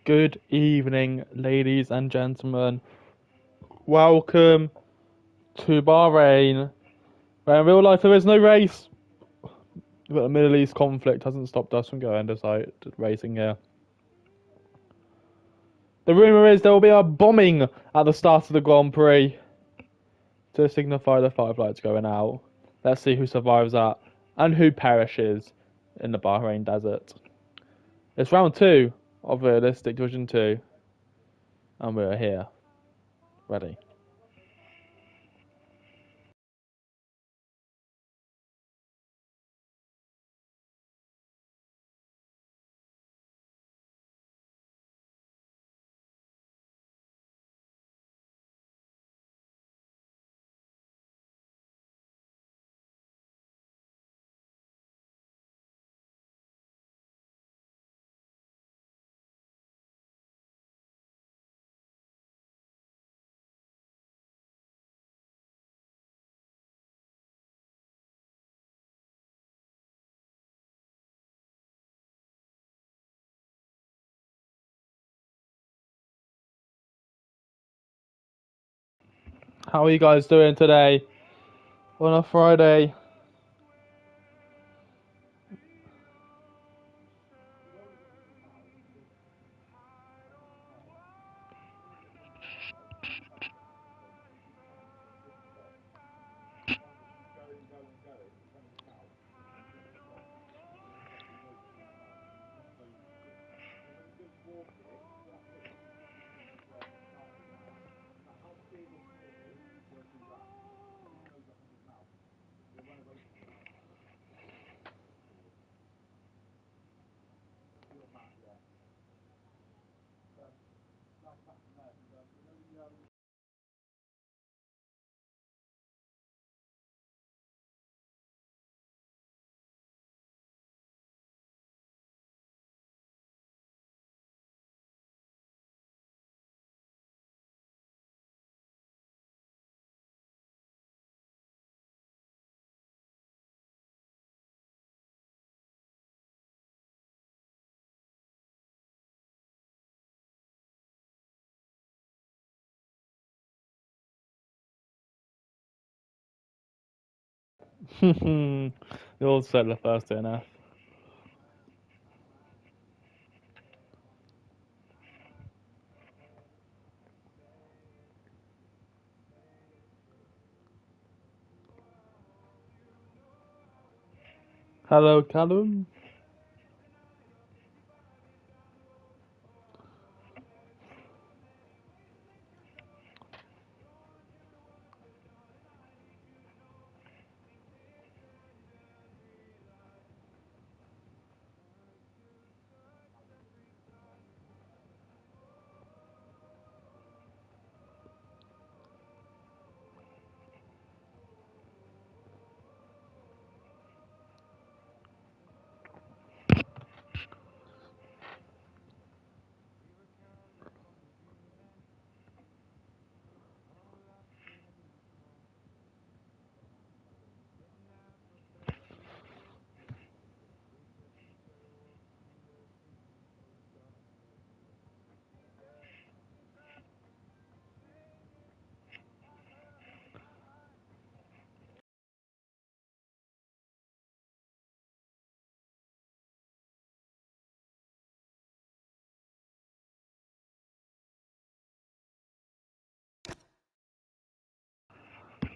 Good evening, ladies and gentlemen. Welcome to Bahrain, where in real life there is no race, but the Middle East conflict hasn't stopped us from going to site racing here. The rumour is there will be a bombing at the start of the Grand Prix to signify the fireflights going out. Let's see who survives that and who perishes in the Bahrain desert. It's round 2 of Realistic Division 2, and we're here, ready. How are you guys doing today on a Friday? You all said the first DNF. Hello, Callum.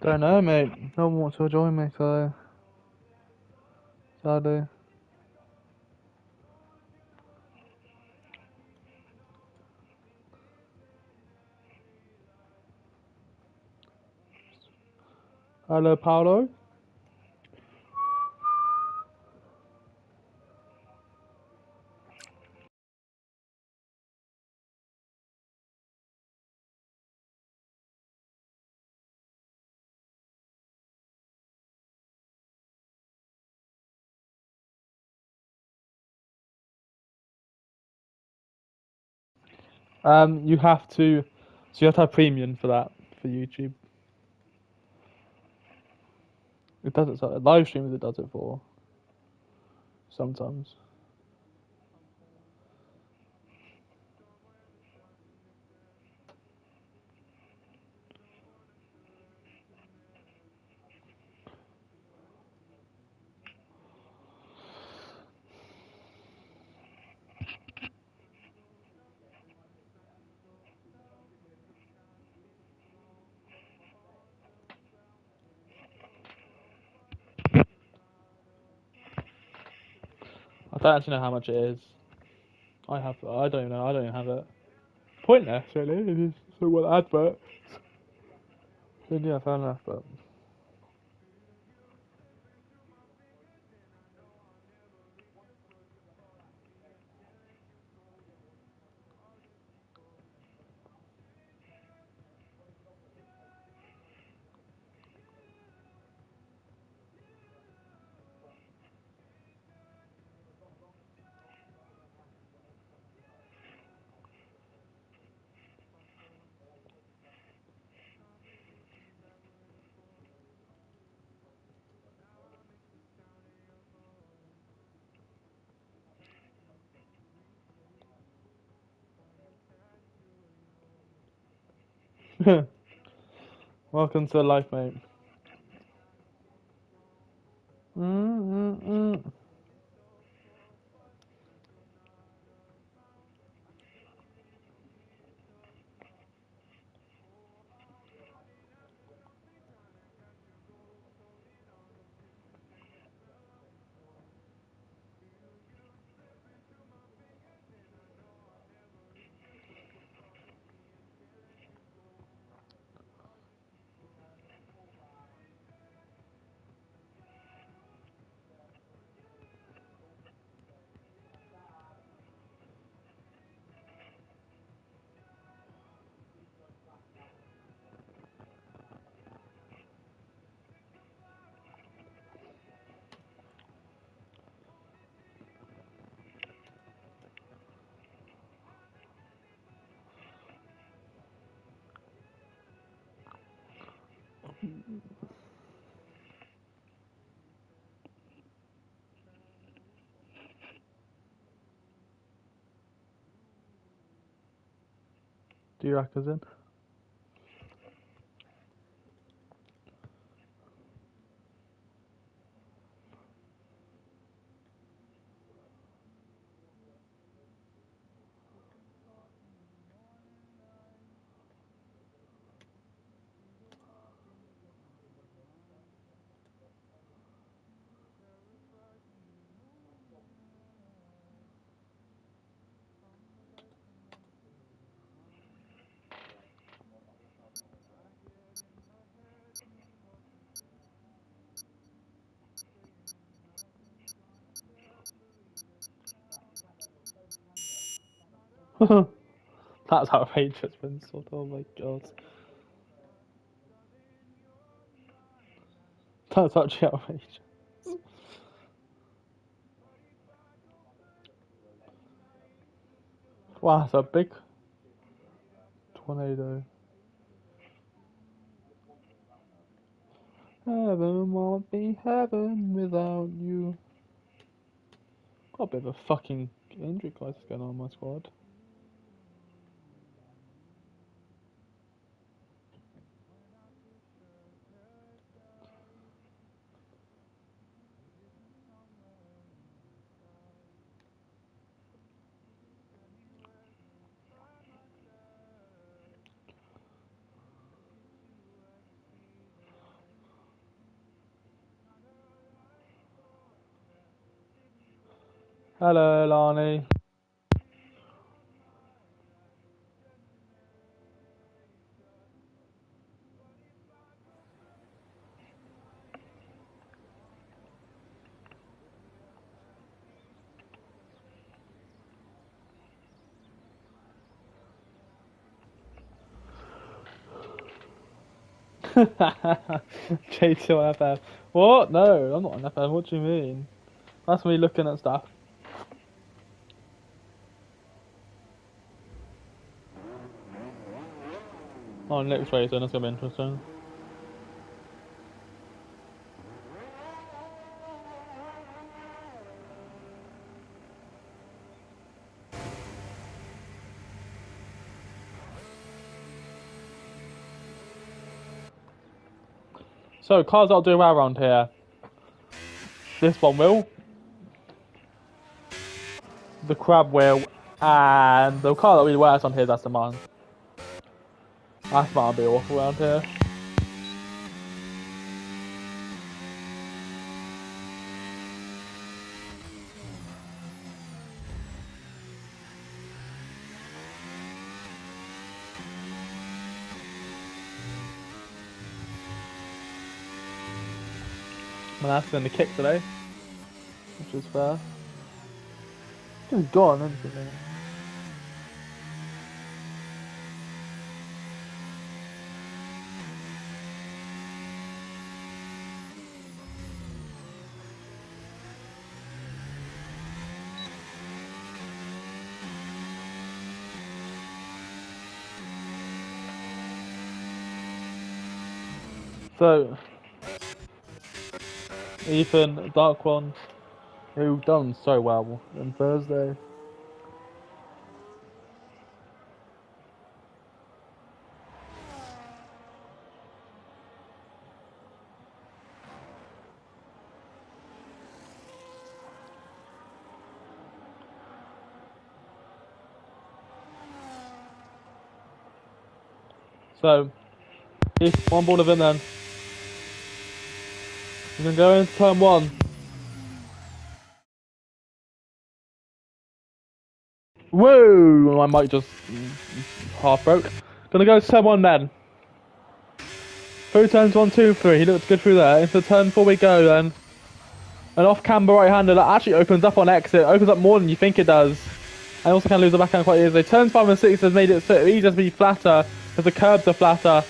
Don't know, mate. No one wants to join me, so sadly. Hello, Paolo. You have to, so you have to have premium for that for YouTube. It does it. So live streams it does it for. Sometimes. don't actually know how much it is. I don't even know. I don't even have it. Pointless, really. It is so well advert. Then yeah, fair enough. But welcome to life, mate. Mm-mm-mm. Do you reckon in? That's outrageous, Winston. Oh my god. That's actually outrageous. Wow, that's a big tornado. Heaven won't be heaven without you. Got a bit of a fucking injury crisis going on in my squad. Hello, Lani. J2FF. What? No, I'm not an FF. What do you mean? That's me looking at stuff. Oh, next race, then it's gonna be interesting. So, cars that'll do well around here. This one will. The crab will. And the car that really works on here, that's the mine. That might be awful around here. Manasseh in the kick today, which is fair. He's gone, isn't he? So, Ethan, Dark One, who done so well on Thursday. So, if one ball of in then. We can go into turn one. Whoa! My mic just half broke. Gonna go to turn one then. Through turns 1, 2, 3. He looks good through there. Into turn 4 we go then. An off-camber right-hander that actually opens up on exit. Opens up more than you think it does. And also can lose the backhand quite easily. Turns 5 and 6 has made it so easy to be flatter. Because the curbs are flatter.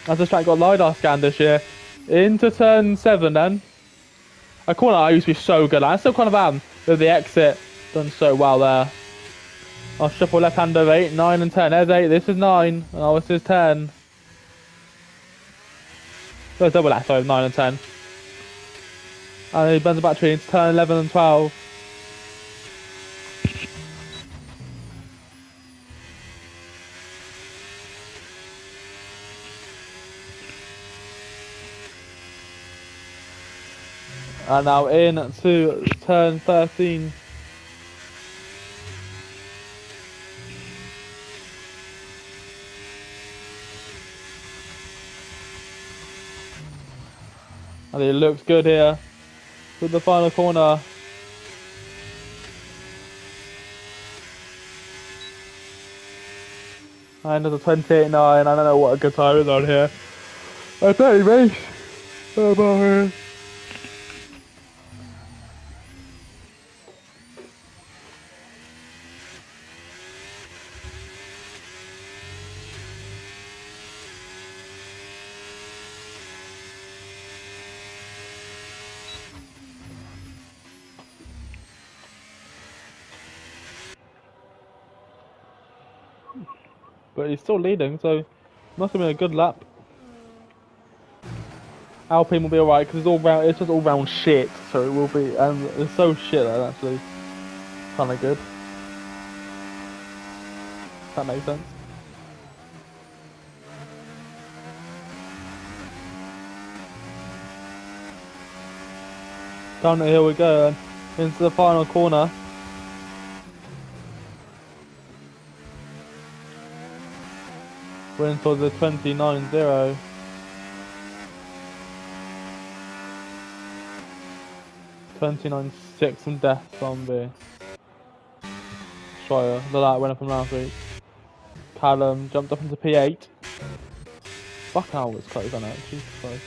As this track got LiDAR scanned this year. Into turn 7 then. A corner I used to be so good at. I still kind of am. With the exit. Done so well there. I'll shuffle left-hander 8, 9 and 10. There's 8. This is 9. Oh, this is 10. So double that, sorry, 9 and 10. And he burns the battery into turn 11 and 12. And now in to turn 13. And it looks good here with the final corner. And there's a 28.9. I don't know what a good time is on here. I bet he race. Oh, Bahrain. But he's still leading, so must have been a good lap. Alpine will be alright because it's all round. It's just all round shit, so it will be. And it's so shit that actually kind of good. If that makes sense. Down the hill we go, and into the final corner. We're into the 29.0. 29.6 and death zombie. Schreier, the light went up from last week. Callum jumped up into P8. Fuck hell, it's close on it. Jesus Christ.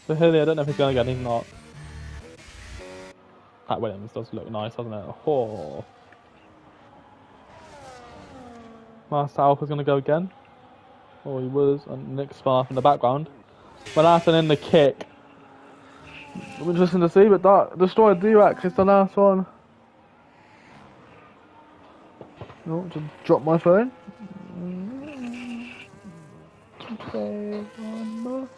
So Hilly, I don't know if he's going to get anything or not. Pat Williams does look nice, doesn't it? Oh. Master Alpha's going to go again. Oh, he was. And Nick Spark in the background. Manassan in the kick. Interesting to see, but that destroyed D-Rex is the last one. Oh, just dropped my phone. Okay, one more.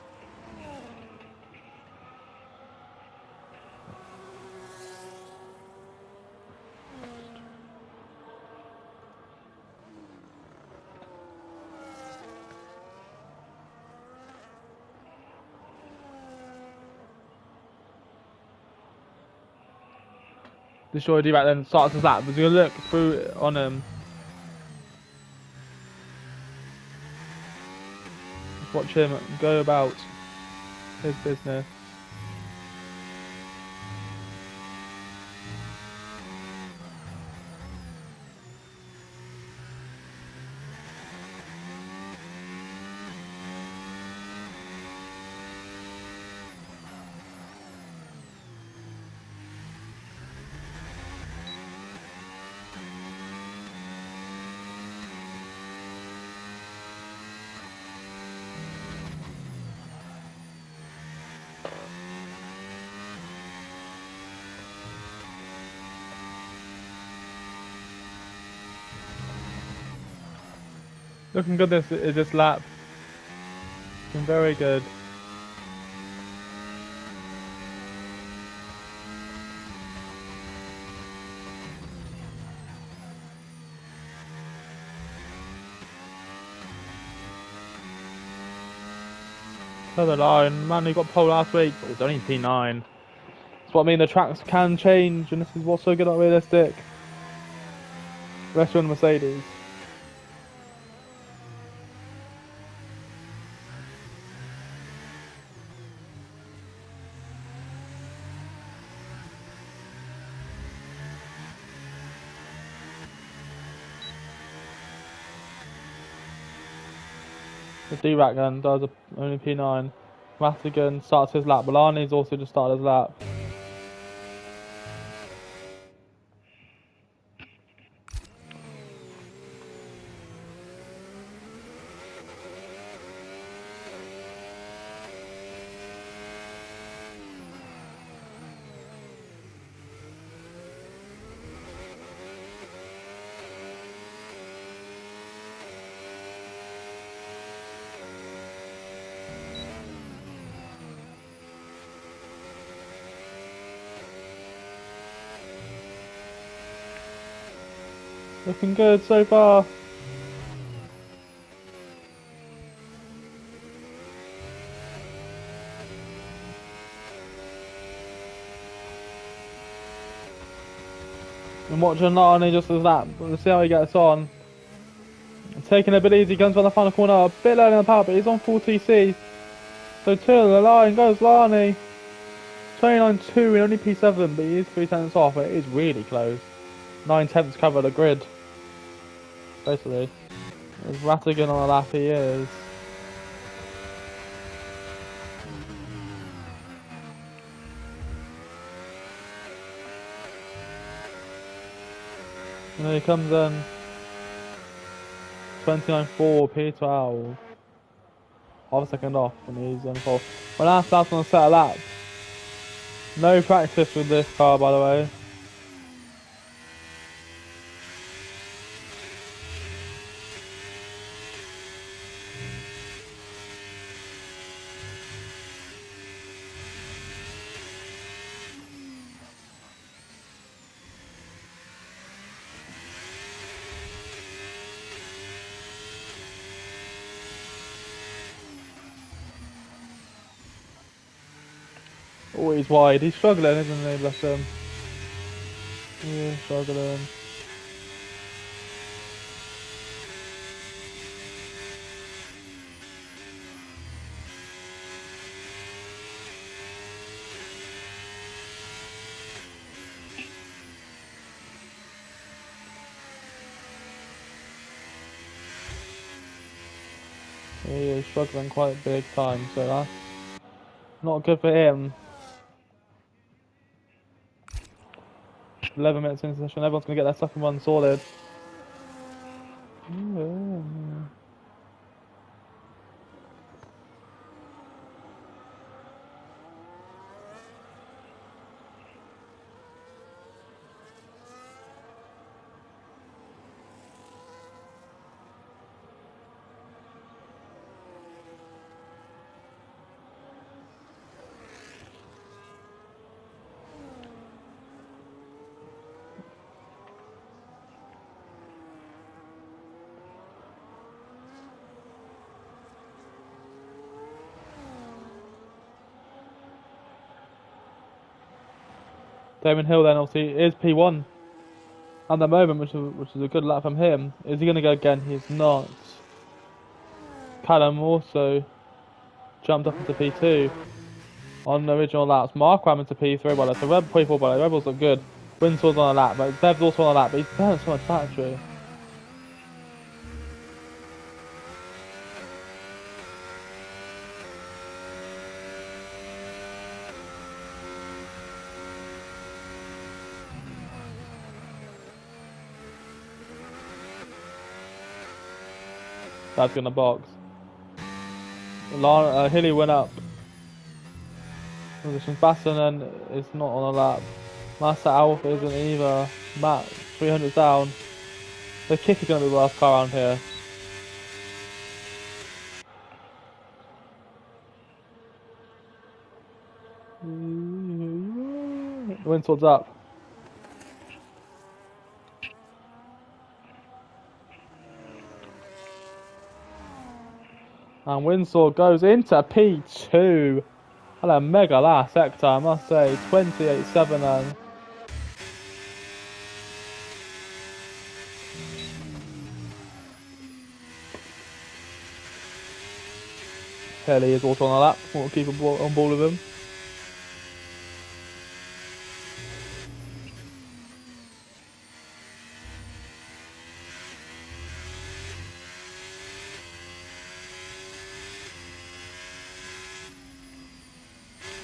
Destroy D-Back then starts his lap. We're going to look through on him. Watch him go about his business. Looking good this lap. Looking very good. To the line. Man, he got pole last week, but it's only P9. That's what I mean, the tracks can change, and this is what's so good at Realistic. Rest on Mercedes. The D-Rack gun does only P9. Matigan starts his lap. Milani's also just started his lap. Looking good so far. I'm watching Narni just as that. Let's see how he gets on. Taking it a bit easy, comes by the final corner, a bit low in the power, but he's on full TC. So to the line goes Lani. 29.2 in only P7, but he is 3 tenths off. It is really close. 9 tenths cover the grid. Basically. There's Rattigan on the lap, he is. And then he comes in. 29.4, P12. Half a second off when he's on full. Well, last lap's on a set of laps. No practice with this car, by the way. Oh, he's wide. He's struggling, isn't he? Bless him. Yeah, struggling. He is struggling quite big time, so that's not good for him. 11 minutes into the session, everyone's going to get their second one sorted. Damon Hill then obviously is P1 at the moment, which is a good lap from him. Is he going to go again? He's not. Callum also jumped up into P2 on the original laps. Mark ran into P3 while it's a Red P4 by the Rebels look good. Windsword's on a lap, but Bev's also on a lap, but he's burnt so much battery. That's gonna box. Hilly went up. Position Basson is not on a lap. Master Alpha isn't either. Matt 300 down. The kick is gonna be the last car around here. Windsword's up. And Windsword goes into P2. Had a mega last sector, I must say. 28.7 and Kelly is also on a lap. We'll keep on board with him.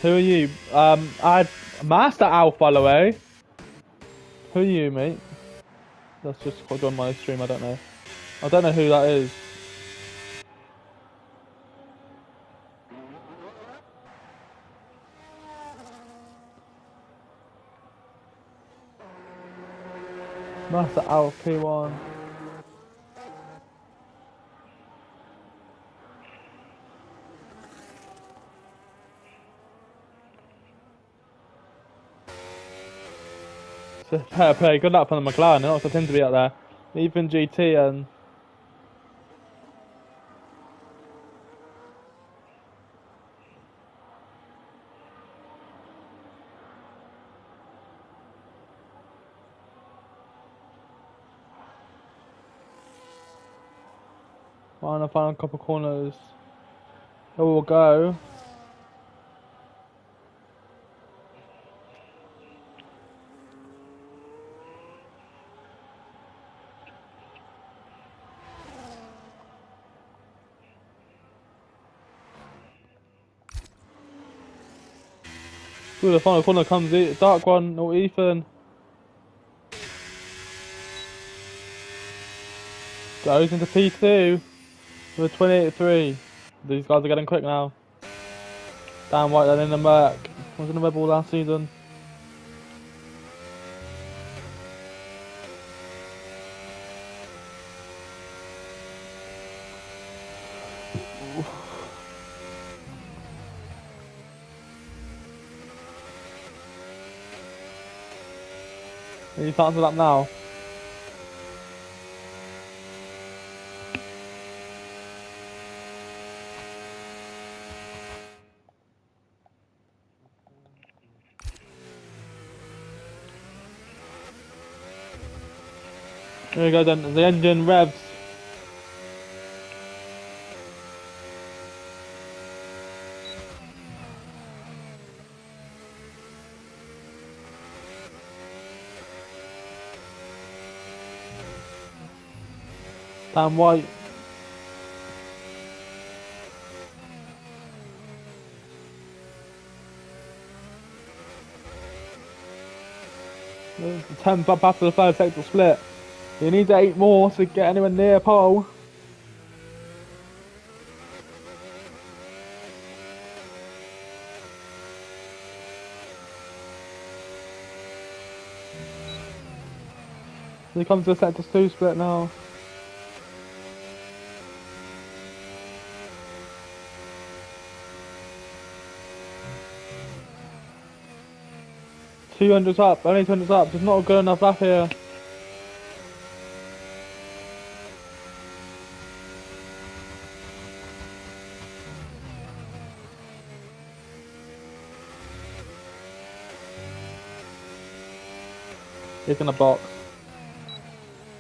Who are you? I Master Alf, by the way. Who are you, mate? That's just on my stream. I don't know. I don't know who that is. Master Alf P1. So, fair play. Good luck on the McLaren. They're not expecting to be out there. Even GT and. Final couple corners. Here we'll go. Ooh, the final corner comes in. Dark one, no Ethan. Goes into P2 with 28.3. These guys are getting quick now. Dan White then in the Merc. Was in the Red Bull last season. He's starting to lap now. Here we go then, the engine revs. Dan White. The 10th up after the third sector split. You need 8 more to get anywhere near pole. Here comes the sector 2 split now. $200 up, only $200 up, just not a good enough lap here. He's in a box.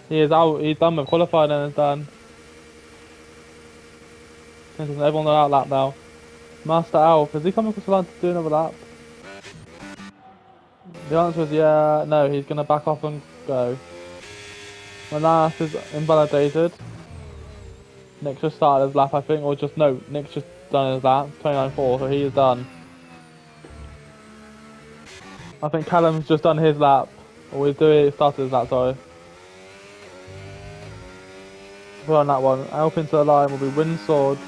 He is out, he's done with qualifying and it's done. Everyone's on out lap now. Master Alf, is he coming across the line to do another lap? The answer is yeah. No, he's going to back off and go. Manas is invalidated. Nick's just started his lap, I think, or just, no, Nick's just done his lap. 29.4, so he is done. I think Callum's just done his lap. Or he's started his lap, sorry. We're on that one. Alp into the line will be Windsword.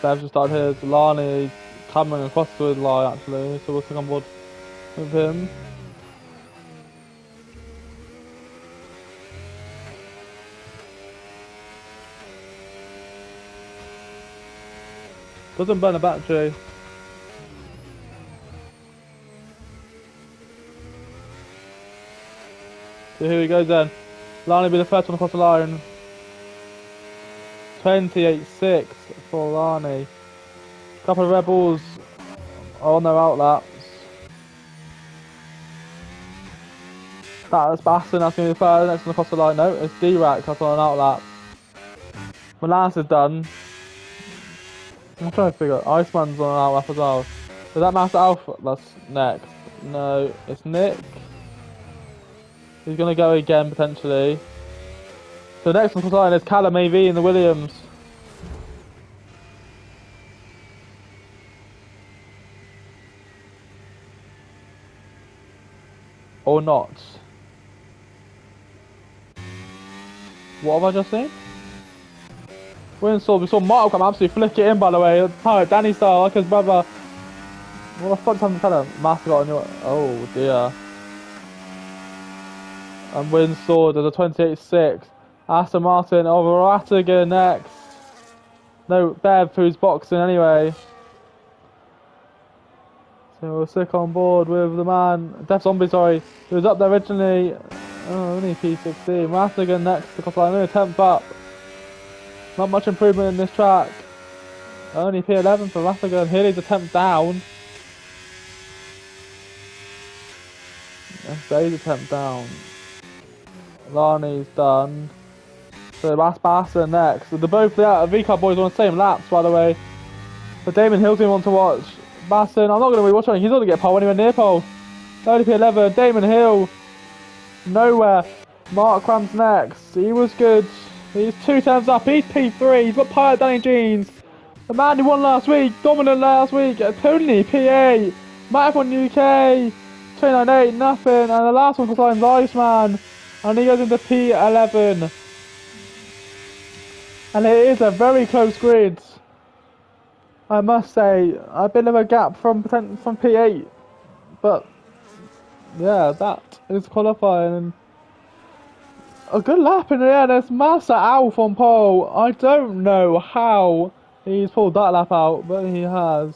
Bev's just started his. Lani coming across to the line actually, so we'll stick on board with him. Doesn't burn a battery. So here he goes then. Lani will be the first one across the line. 28.6 for Lani. Couple of Rebels are on their outlaps. That's Baston, that's going to be the third. Next one across the line. No, it's D-Rack that's on an outlap. Milan's is done. I'm trying to figure out. Iceman's on an outlap as well. Is that Master Alpha? That's next. No, it's Nick. He's going to go again potentially. So next one across the line is Callum AV in the Williams. Or not. What have I just seen? We saw Mark come absolutely flick it in, by the way. Pirate Danny style, like his brother. What the fuck's happened to Callum? Master got on your. Oh dear. And Windsword as a 28.6. Aston Martin over Rattigan next. No, Bev, who's boxing anyway. So we'll stick on board with the man, Def Zombie, sorry, who was up there originally. Oh, only P16. Rattigan next because I'm only 10th up. Not much improvement in this track. Only P11 for Rattigan. Healy's a 10th down. Dave's a 10th down. Lani's done. So that's Bassa next. So they're both the V-Car boys on the same laps, by the way. But Damon Hill's going to want to watch. Basson, I'm not going to be watching. He's not going to get pole anywhere near pole. Only P11. Damon Hill. Nowhere. Mark Cram's next. He was good. He's 2 times up. He's P3. He's got Pirate Danny Jeans. The man who won last week. Dominant last week. Tony P8. Marathon UK. 29.8. Nothing. And the last one for time's Iceman. And he goes into P11. And it is a very close grid. I must say, a bit of a gap from P8. But, yeah, that is qualifying. And a good lap in the end. There's Master Alf on pole. I don't know how he's pulled that lap out, but he has.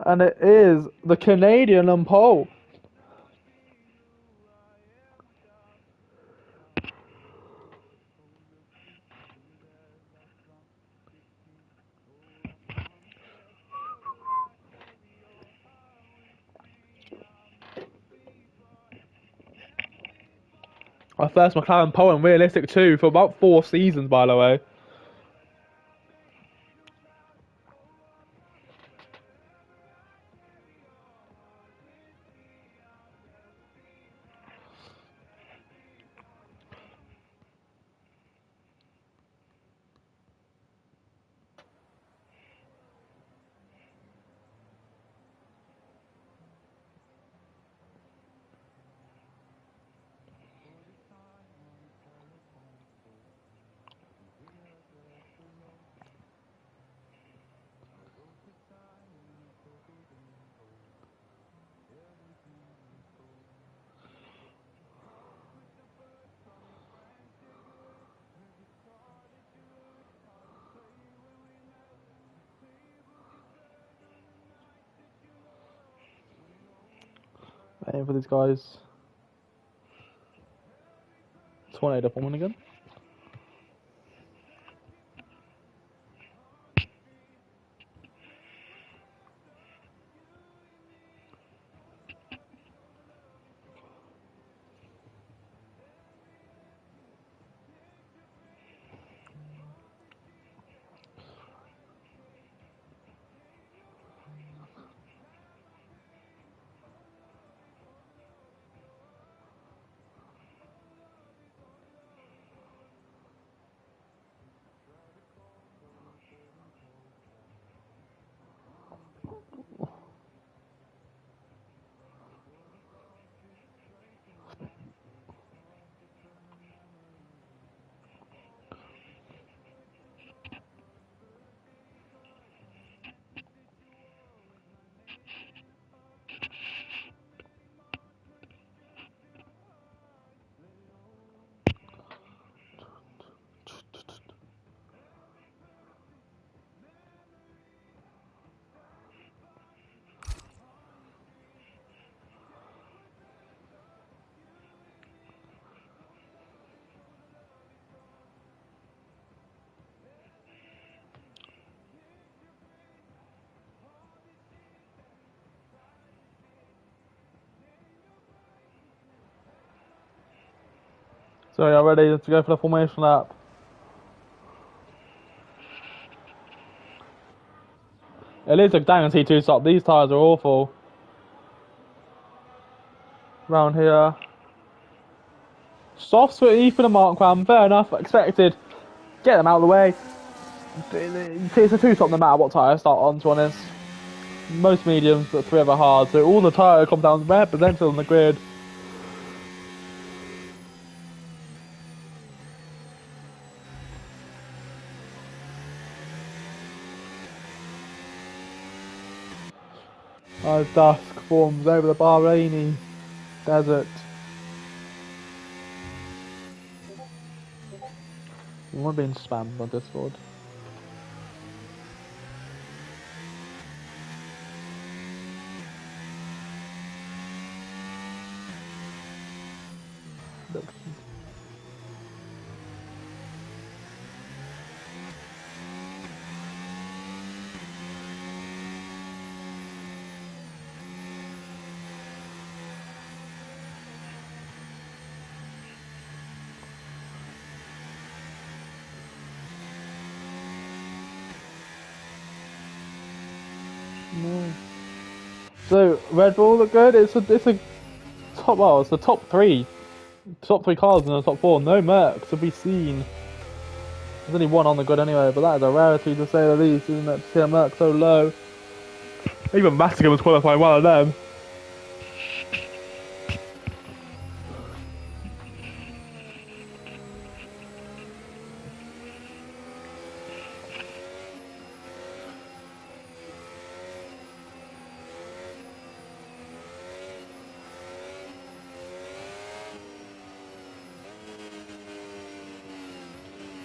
And it is the Canadian on pole. Our first McLaren pole and Realistic too for about 4 seasons, by the way. Aim for these guys. Tornado forming again. So are you ready to go for the formation lap? It is a guaranteed 2 stop. These tyres are awful. Round here. Softs for Ethan and Mark Cram. Fair enough. Expected. Get them out of the way. It's a 2 stop no matter what tyre I start on, to be honest. Most mediums, but 3 of a hard. So all the tyre compounds represented on the grid. As dusk forms over the Bahraini desert. We're being spammed on Discord. No. So Red Bull look good. It's a top. Well, it's the top 3 cars in the top 4. No Mercs to be seen. There's only 1 on the grid anyway, but that is a rarity to say the least, isn't it? To see a Merc so low. Even Mastigan was qualifying one of them.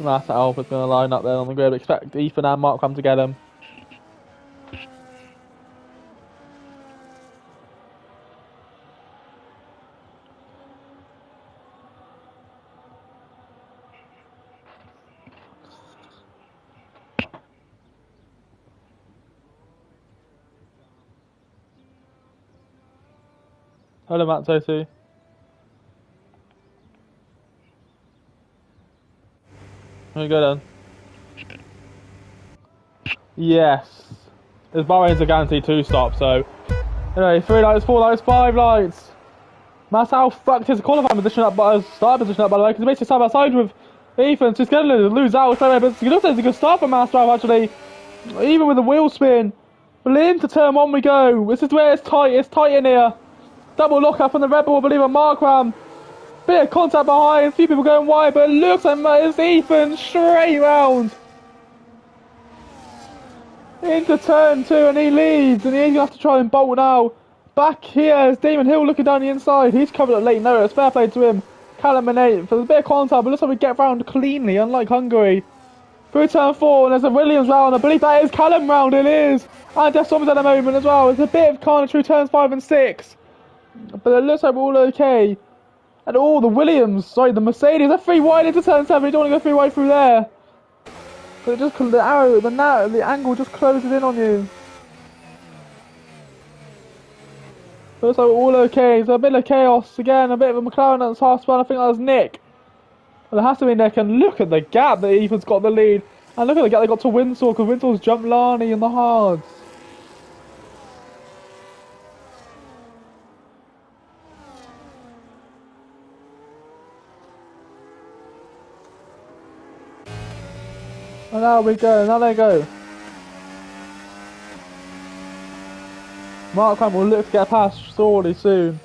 That's how Alpha's going to line up there on the grid. Expect Ethan and Mark Cram to get him. Hello, Matt Tosu. Here we go then. Yes. This Bahrain's a guaranteed 2 stop, so. Anyway, 3 lights, 4 lights, 5 lights. Massal fucked his qualifying position up, but his start position up, by the way, because he basically side by side with Ethan. So he's going to lose out straight away, but it looks like it's a good start for Massal, actually. Even with the wheel spin. Well, into turn 1 we go. This is where it's tight in here. Double lockup from the Red Bull, I believe, on Mark Ram. Bit of contact behind, a few people going wide, but it looks like it's Ethan straight round. Into turn 2 and he leads, and he's going to have to try and bolt now. Back here is Damon Hill looking down the inside. He's covered at late notice. Fair play to him. Callum Minate for a bit of contact, but looks like we get round cleanly, unlike Hungary. Through turn 4, and there's a Williams round. I believe that is Callum round, it is. And Jeff Thomas at the moment as well. There's a bit of carnage through turns 5 and 6. But it looks like we're all okay. And the Williams, sorry, the Mercedes, they're 3 wide into turn 7. You don't want to go 3 wide through there. But it just, the angle just closes in on you. But looks like we're all okay. So a bit of chaos again, a bit of a McLaren that's half spun. I think that was Nick. Well, it has to be Nick. And look at the gap that Ethan's got the lead. And look at the gap they got to Winsor, because Winsor's jumped Larney in the hards. And now we go, now they go. Mark Cram will look to get past Sorley soon.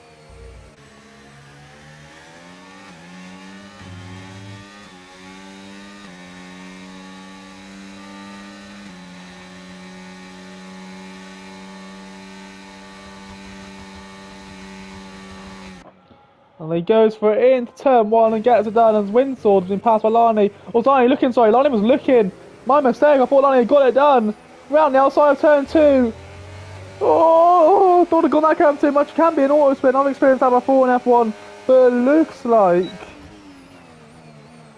And he goes for it into turn 1 and gets it done as Windsword has been passed by Larney. Oh, Larney looking, sorry, Larney was looking. My mistake, I thought Larney had got it done. Round the outside of turn 2. Oh, thought I'd gone that curve too much. Can be an auto spin. I've experienced that before in F1. But it looks like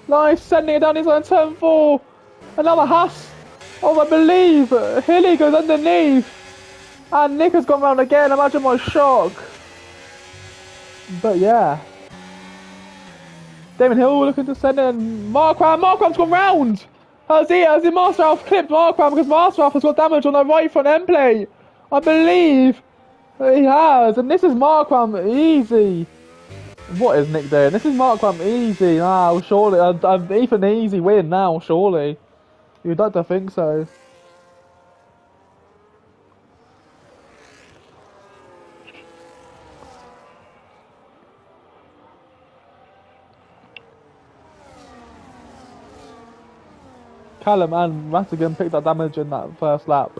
Larney's sending it down inside turn 4. Another Haas. Oh, I believe Hilly goes underneath. And Nick has gone round again. Imagine my shock. But yeah. Damon Hill looking to send in. Markram's gone round. Has the Master Alf clipped Markram because Master Alf has got damage on the right front end plate? I believe he has. And this is Markram easy. What is Nick doing? This is Markram easy now, surely. Ethan easy win now, surely. You'd like to think so. Callum and Rattigan picked up damage in that first lap.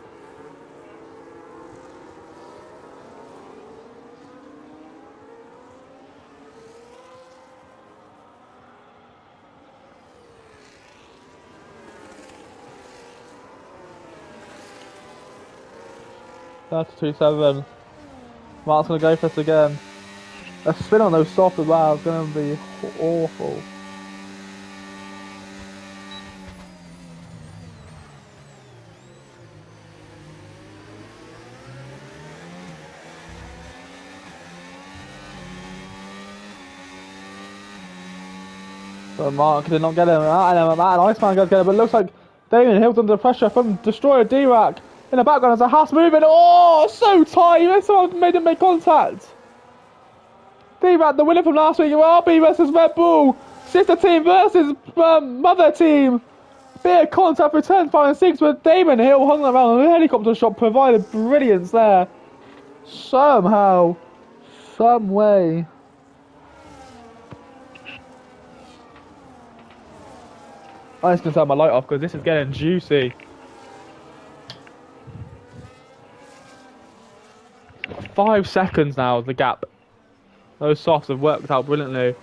That's 2-7. Mark's going to go for this again. A spin on those soft as well is going to be awful. But Mark did not get him. And Iceman goes get him. But it looks like Damien Hill's under pressure from Destroyer D-Rack. In the background there's a Haas moving. Oh, so tight. Someone made him make contact. D-Rack, the winner from last week. RB versus Red Bull. Sister team versus mother team. Bit of contact for turn 5 and 6 with Damon Hill hung around. The helicopter shot provided brilliance there. Somehow. Some way. I'm just going to turn my light off because this is getting juicy. 5 seconds now, the gap. Those softs have worked out brilliantly.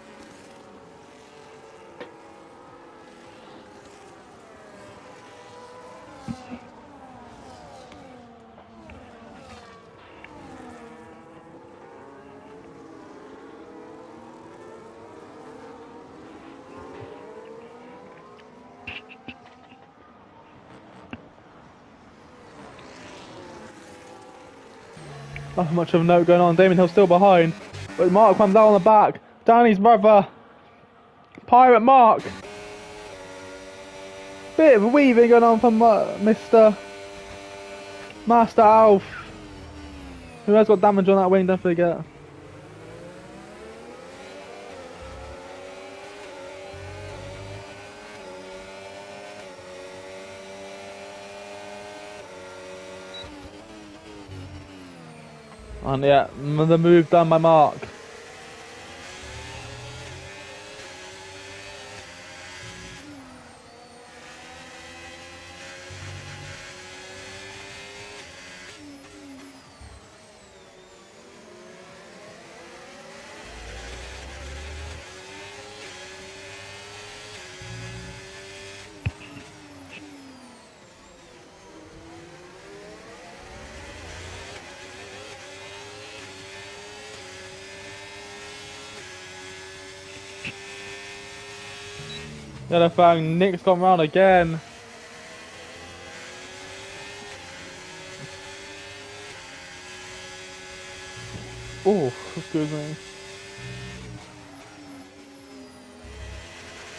Not much of a note going on. Damon Hill's still behind. But Mark comes out on the back. Danny's brother. Pirate Mark. Bit of weaving going on from Mr. Master Alf. Who has got damage on that wing, don't forget. And yeah, the move done by Mark. Yellow flag, Nick's gone round again. Oh, excuse me.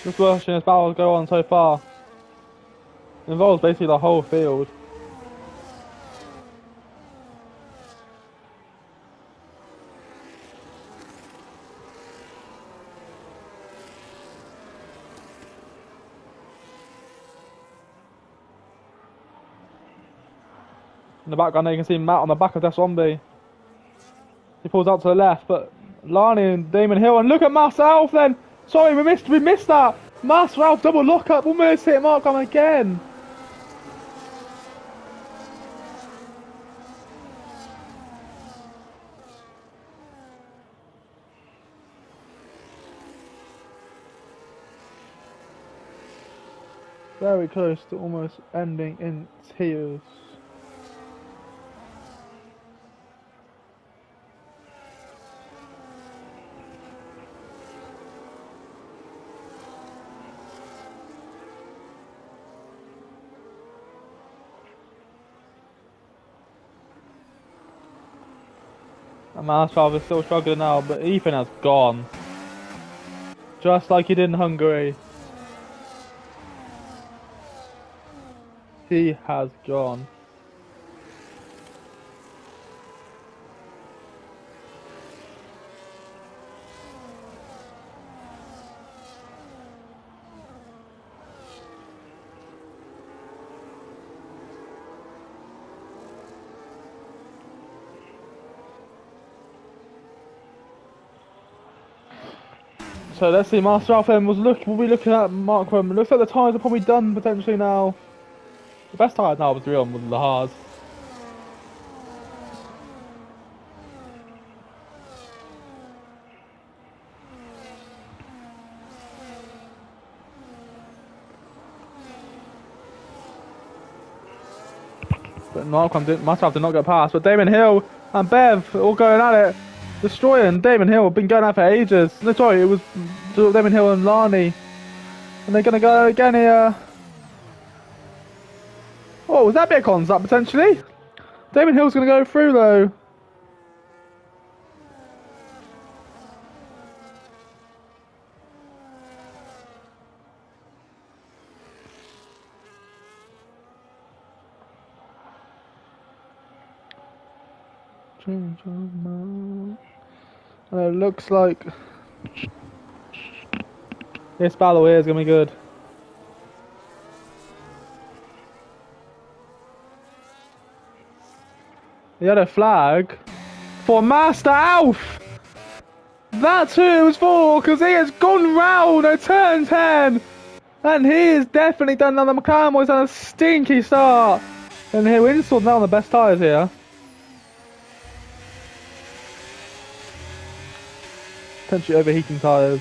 Just watching this battle go on so far. It involves basically the whole field. In the background there you can see Matt on the back of that zombie. He pulls out to the left, but Lani and Damon Hill, and look at Mass Ralph then! Sorry, we missed that! Mass Ralph double lock up, almost hit Markham again! Very close to almost ending in tears. And Mastrov is still struggling now, but Ethan has gone. Just like he did in Hungary. He has gone. So let's see, Master Alpha we'll be looking at Markram. It looks like the tyres are probably done potentially now. The best tyres now was the real one with the Haas. But Markram did not get past. But Damon Hill and Bev all going at it. Destroying Damon Hill have been going at it for ages. No, sorry, it was Damon Hill and Lani. And they're going to go again here. Oh, was that a bit of contact potentially? Damon Hill's going to go through though. And it looks like this battle here is going to be good. The yellow flag for Master Alf. That's who it was for, because he has gone round a turn 10. And he has definitely done another. McLaren was on a stinky start. And here, we're installed now on the best tyres here. Potentially overheating tyres.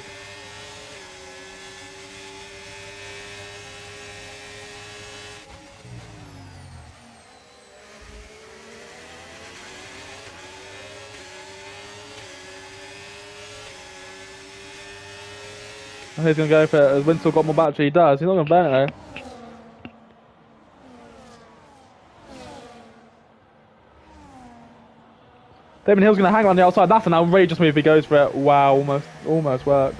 I think he's going to go for it as Winston got more battery. He does. He's not going to burn it though. Damon Hill's going to hang on the outside. That's an outrageous move if he goes for it. Wow, almost worked.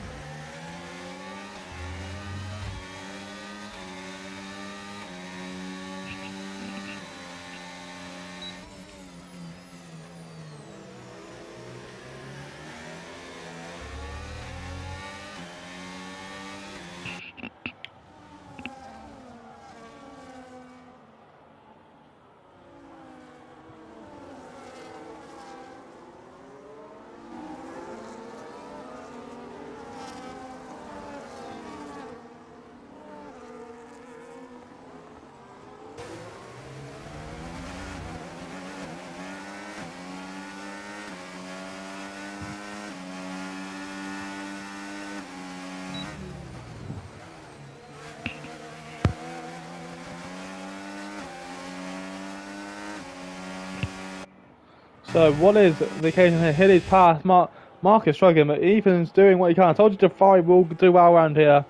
So what is the occasion here? Hilly's pass. Mark is struggling, but Ethan's doing what he can. I told you Defy will do well around here.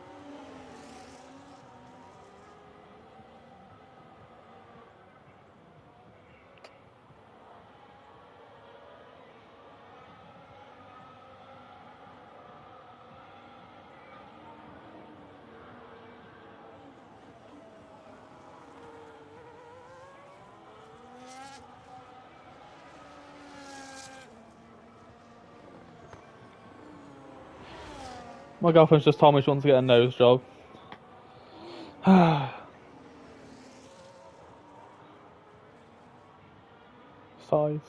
My girlfriend's just told me she wants to get a nose job. Size.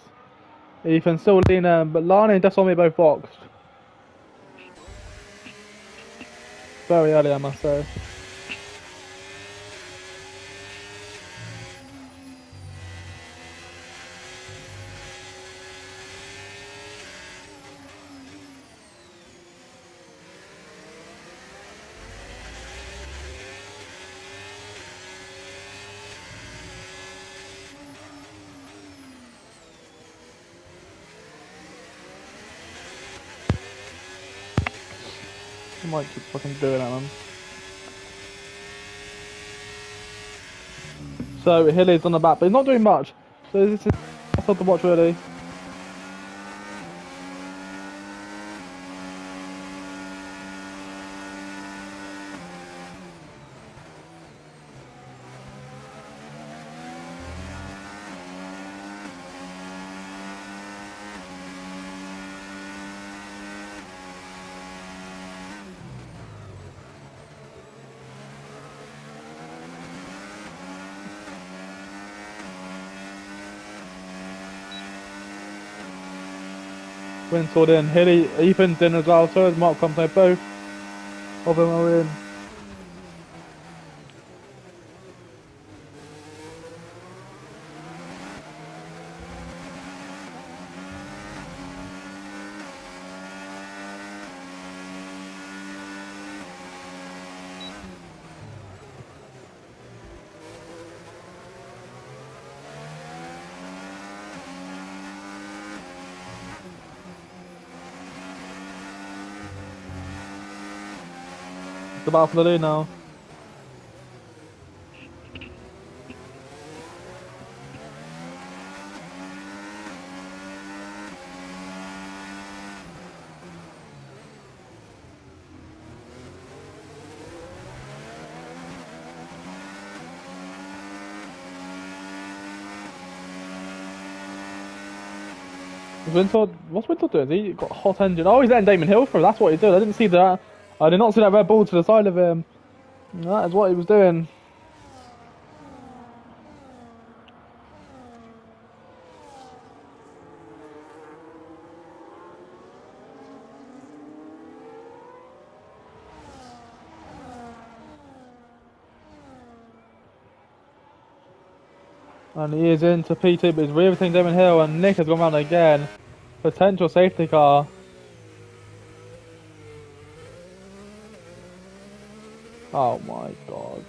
Ethan still leaning, but Lana and Desolme both boxed. Very early, I must say. I might keep fucking doing that, man. So Hilly's on the back, but he's not doing much. So this is that's not to watch really. Winsford in, Hilly, Ethan's in as well, so is Mark Compton, both of them are in. It's about for the lead now. Winsford, what's Winsford doing? He got a hot engine. Oh, he's letting Damon Hill through. That's what he did. I didn't see that. I did not see that red ball to the side of him. That is what he was doing. And he is into P2, but he's re-everything Damon Hill, and Nick has gone round again. Potential safety car. Oh my god.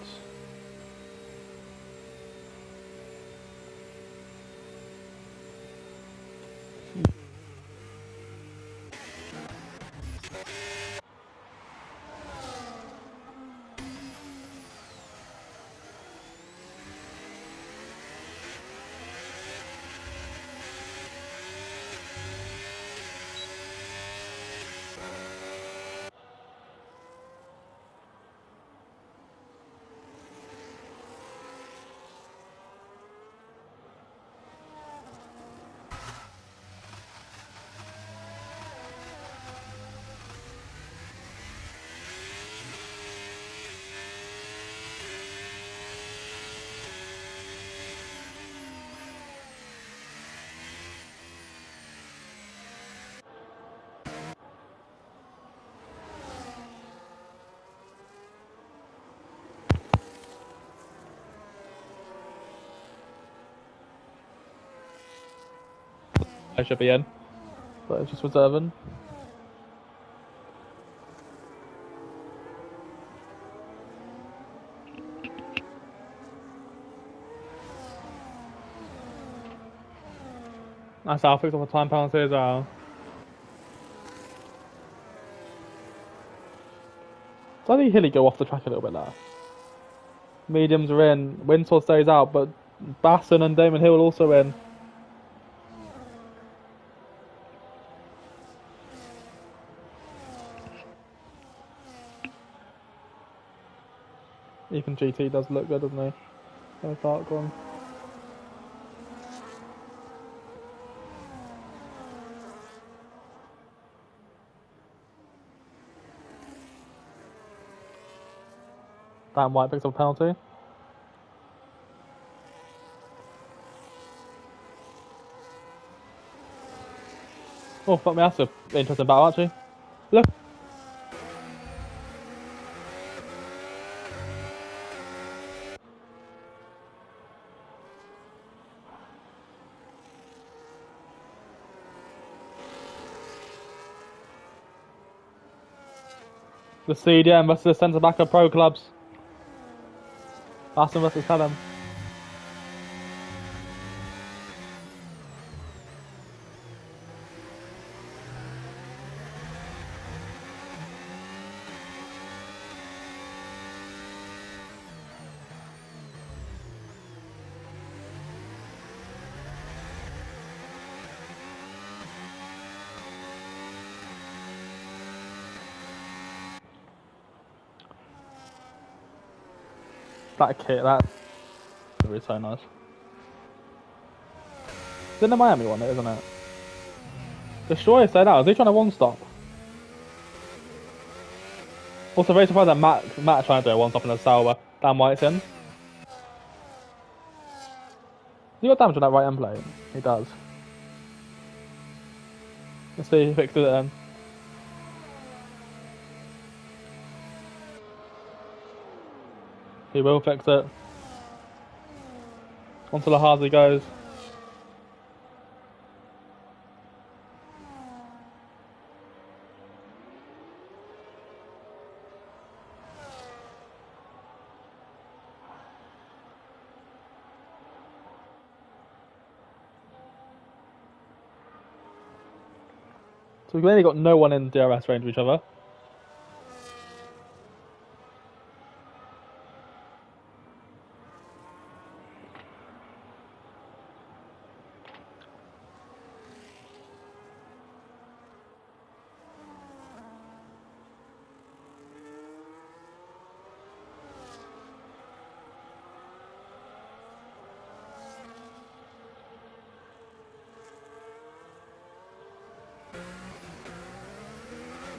I should be in, but it's just reserving. That's how I fixed off a time penalty as well. So I think Hilly go off the track a little bit there. Mediums are in, Winsford stays out, but Basson and Damon Hill also in. Even GT does look good, doesn't he? No dark one. Dan White picks up a penalty. Oh, fuck me, that's an interesting battle, actually. Look. The CDM versus the centre back of pro clubs. Aston versus Pelham. That kit, that's really so nice. Isn't the Miami one, isn't it? Destroyer said out. Is he trying to one stop? Also, very surprised that Matt trying to do a one stop in the Sauber. Dan White's in. Has he got damage on that right end plate? He does. Let's see if he fixes it then. He will fix it. Onto Lahazi goes. So we've really got no one in DRS range of each other.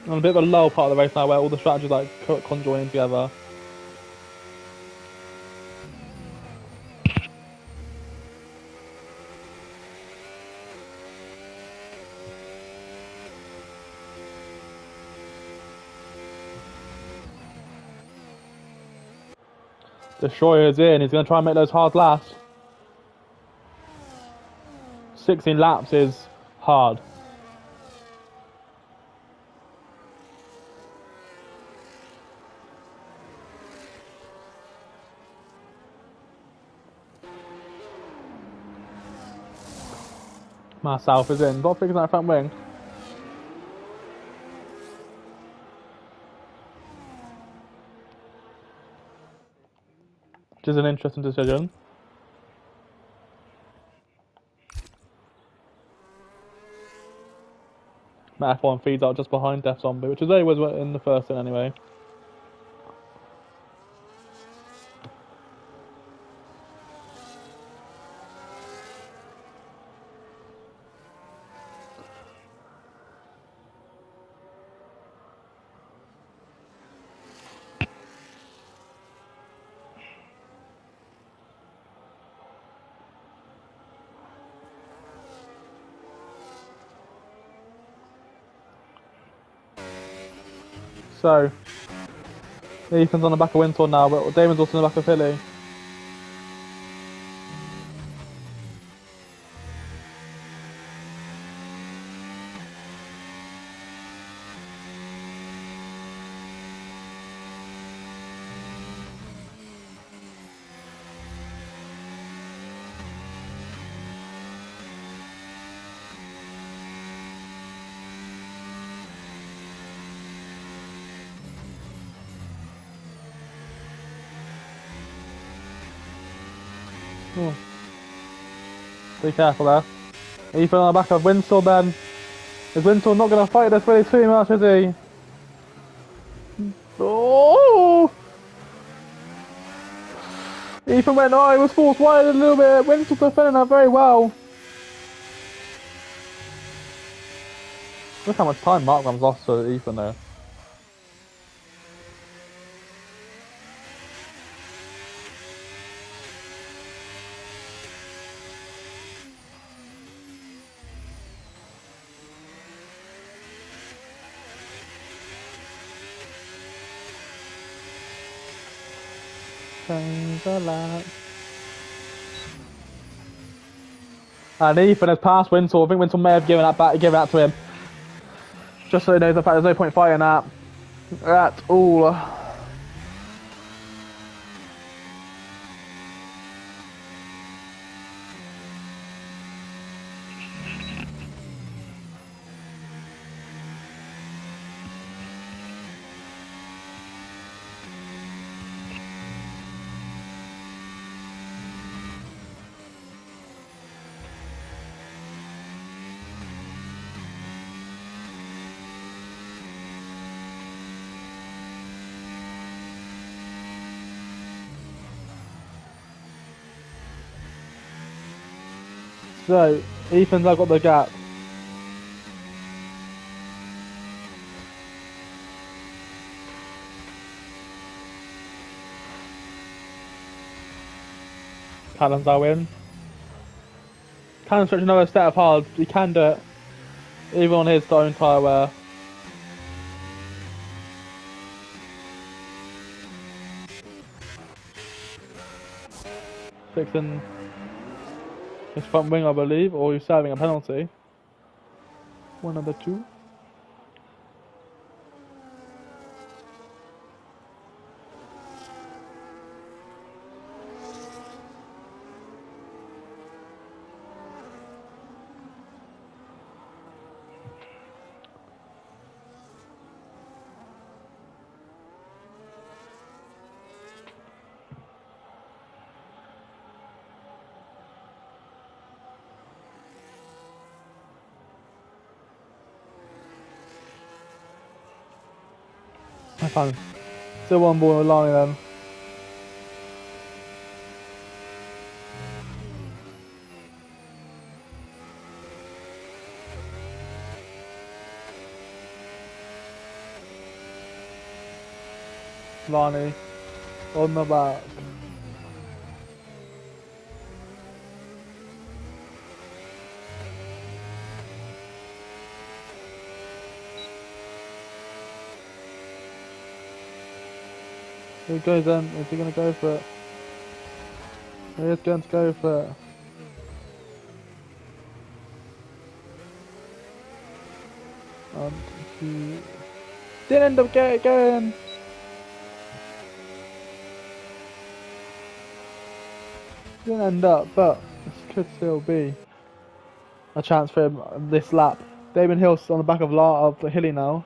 On a bit of a low part of the race now where all the strategies like conjoining together. Destroyer's in, he's going to try and make those hard last. 16 laps is hard. South is in, not fixing that front wing. Which is an interesting decision. Matt F1 feeds out just behind Def Zombie, which is they was in the first thing anyway. So, Ethan's on the back of Windsor now, but Damon's also on the back of Philly. Oh. Be careful there. Ethan on the back of Windsor then. Is Windsor not going to fight this really too much, is he? Oh! Ethan went, oh, he was forced wide a little bit. Windsor defending that very well. Look how much time Mark Ram's lost to Ethan there. change the lap. And Ethan has passed Winsel. I think Winsel may have given that to him. Just so he knows the fact there's no point fighting that at all. So, Ethan's now got the gap. Callum's our win. Callum's stretching another set of hard. He can do it. Even on his own tyre wear. Fixing his front wing, I believe, or he's serving a penalty. One of the two. Fine. Still one ball with Lani then. Lani on the back. Here he goes then, is he going to go for it? He is going to go for it. And he didn't end up getting it again. Didn't end up, but this could still be a chance for him this lap. Damon Hill's on the back of Hilly now.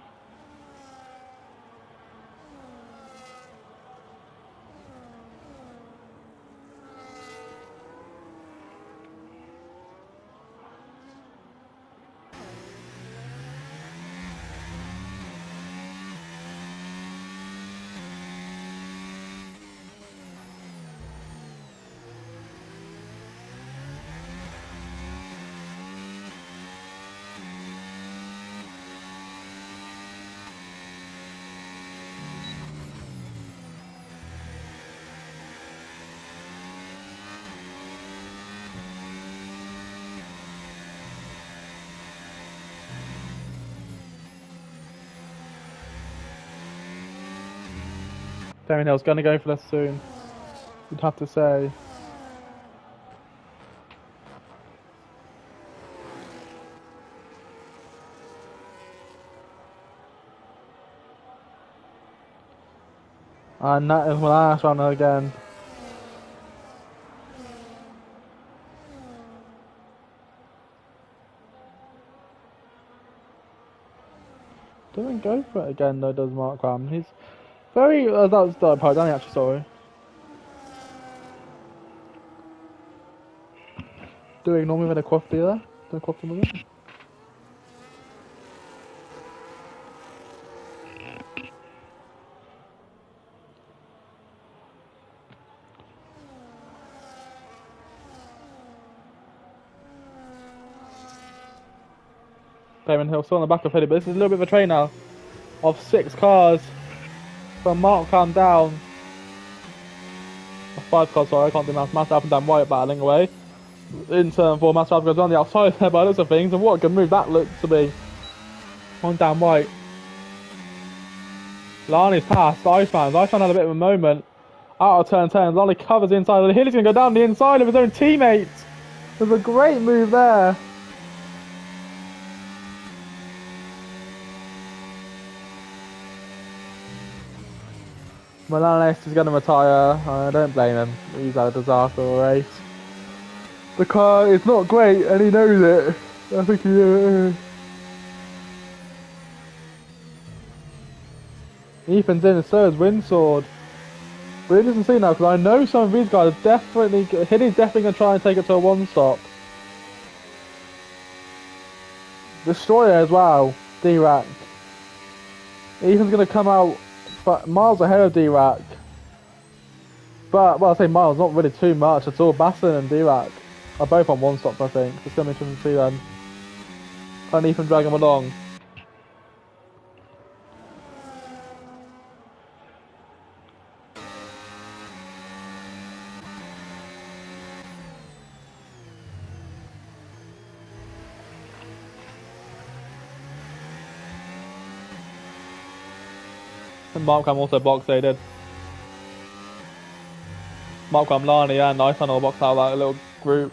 Damien Hill's going to go for this soon, you'd have to say. And that is my last runner again. Doesn't go for it again though, does Mark Ram. He's very, that was Danny actually, sorry. Do ignore me with a quaff there. Don't quaff them with it. Damon Hill still on the back of Hilly, but this is a little bit of a train now of 6 cars from Mark Cam down. 5 cars, sorry, I can't do maths. Maths up and down right battling away. In turn 4, Maths goes on the outside there by lots of things, and what a good move that looks to be. On down white. Lani's passed Iceman. Iceman had a bit of a moment. Out of turn 10, Lolly covers the inside. Hilly's going to go down the inside of his own teammate. There's a great move there. Morales is going to retire. I don't blame him. He's had a disaster race. The car is not great and he knows it. I think he... Ethan's in, so is Windsword. But it doesn't see now because I know some of these guys are definitely... Hilly's definitely going to try and take it to a one-stop. Destroyer as well. D-Rack. Ethan's going to come out miles ahead of D-Rack. But, well, I say miles, not really too much at all. Basson and D-Rack are both on one stop, I think. It's going to be interesting to see then. Can Ethan drag him along? And Markham also box aided. Markham, Lani, and Nice all box out that little group.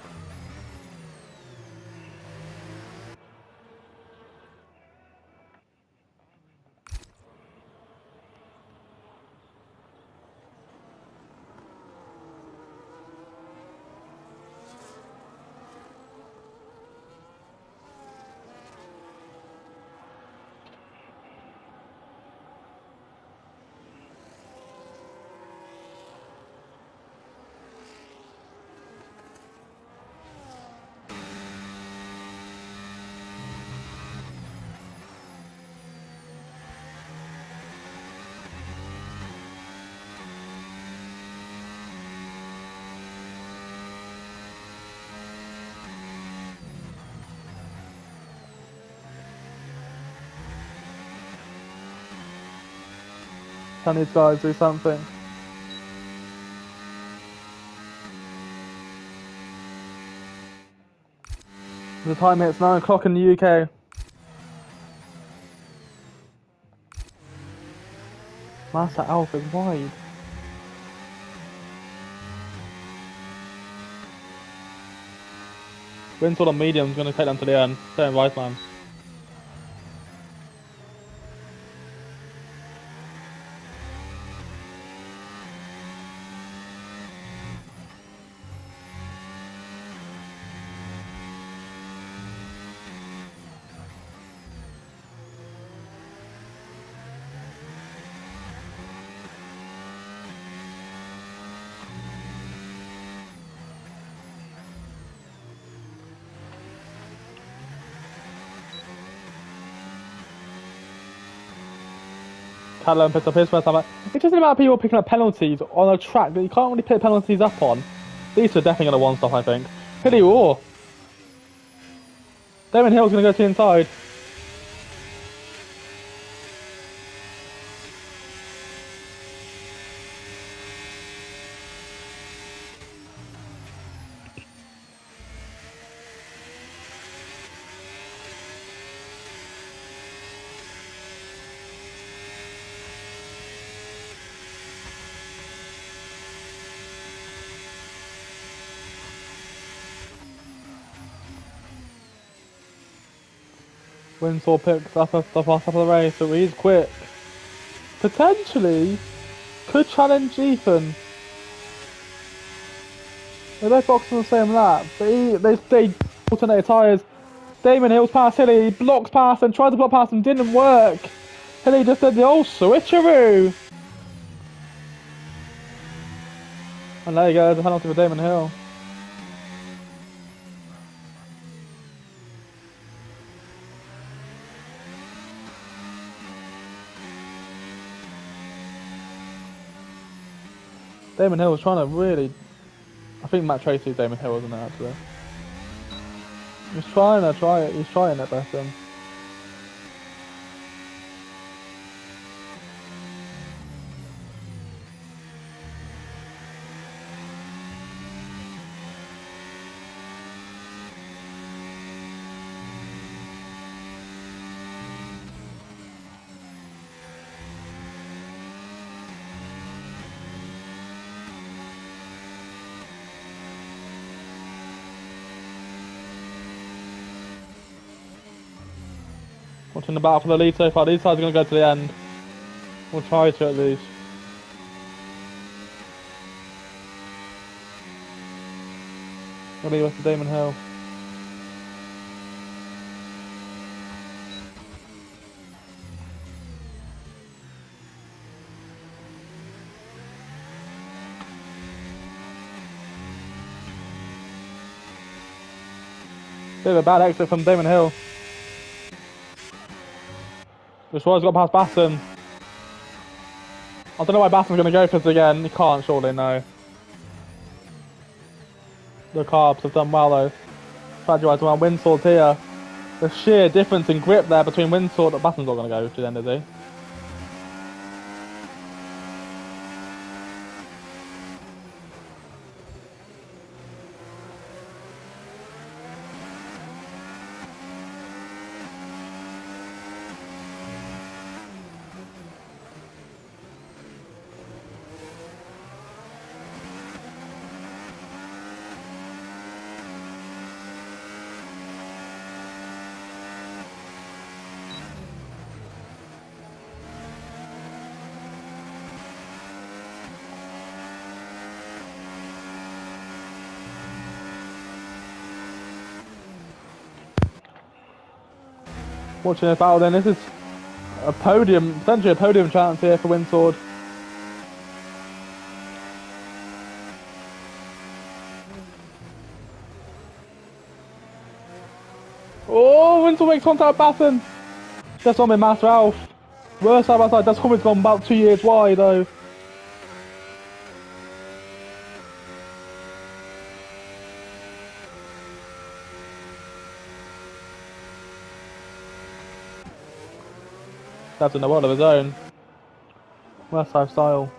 Can these guys do something? The time hits 9 o'clock in the UK. Master Alpha is wide. Windsword on medium is going to take them to the end. Same right, man. Callum picks up his first time. It's just about people picking up penalties on a track that you can't really pick penalties up on. These are definitely going to one-stop, I think. Hilly War. Damon Hill's going to go to the inside. Windsor picks up the fast up of the race, so he's quick. Potentially could challenge Ethan. They're both boxing on the same lap, but they alternate tyres. Damon Hill's past Hilly, he blocks past and tries to block past him, didn't work. Hilly just did the old switcheroo. And there you go, there's a penalty for Damon Hill. Damon Hill was trying to really... I think Matt Tracy's Damon Hill, wasn't it, actually? He's trying to try it, he's trying it, bless him. Watching the battle for the lead so far. These sides are going to go to the end. We'll try to at least. Gonna leave us to Damon Hill. Bit of a bad exit from Damon Hill. Destroyer's got past Batten. I don't know why Batten's going to go for this again. He can't, surely, no. The Carbs have done well, though. Graduated around Windsword here. The sheer difference in grip there between Windsword and Batten's not going to go to the end, is he? Watching this battle then, this is a podium, potentially a podium chance here for Windsword. Oh, Windsword makes contact with Batten. Just on with Master Ralph. Worst side by side, that's almost gone about 2 years wide though. That's in the world of his own. West side style.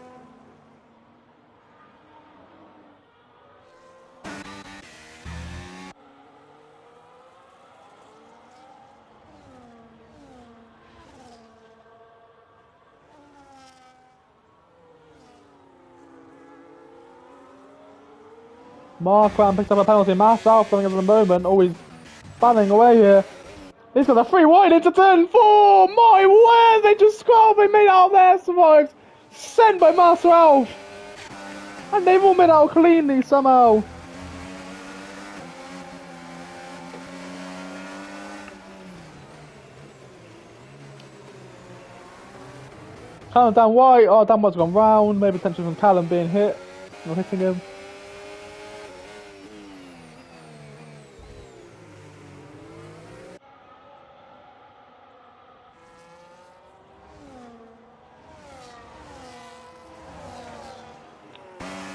Markram picks up a penalty. Master Ralph coming up at the moment, always spanning away here. He's got a free wide into turn 4! My word, they just scrolled, they made out there, survived. Sent by Master Ralph. And they've all made out cleanly somehow. Callum down white. Oh, Dan White's gone round. Maybe potentially from Callum being hit. Not hitting him.